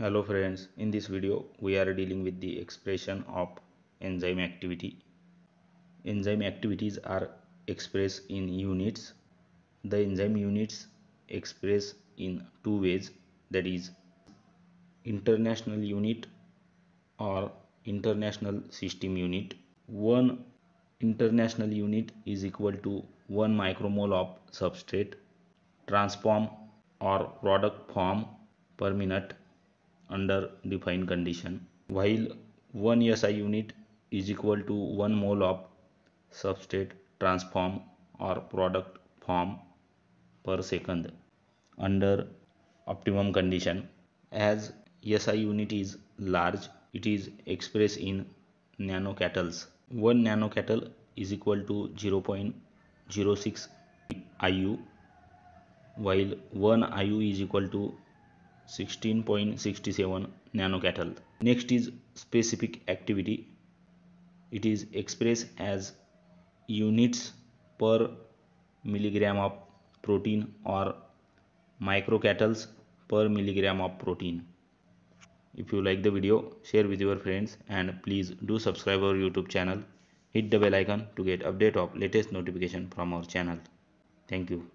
Hello friends, in this video we are dealing with the expression of enzyme activity. Enzyme activities are expressed in units. The enzyme units express in two ways, that is international unit or international system unit. One international unit is equal to 1 micromole of substrate transform or product form per minute under defined condition, while 1 SI unit is equal to 1 mole of substrate transform or product form per second under optimum condition. As SI unit is large, it is expressed in nanocatals. 1 nanocatal is equal to 0.06 IU, while 1 IU is equal to 16.67 nanocatal. Next is specific activity. It is expressed as units per milligram of protein or microcatals per milligram of protein. If you like the video, share with your friends and please do subscribe our YouTube channel. Hit the bell icon to get update of latest notification from our channel. Thank you.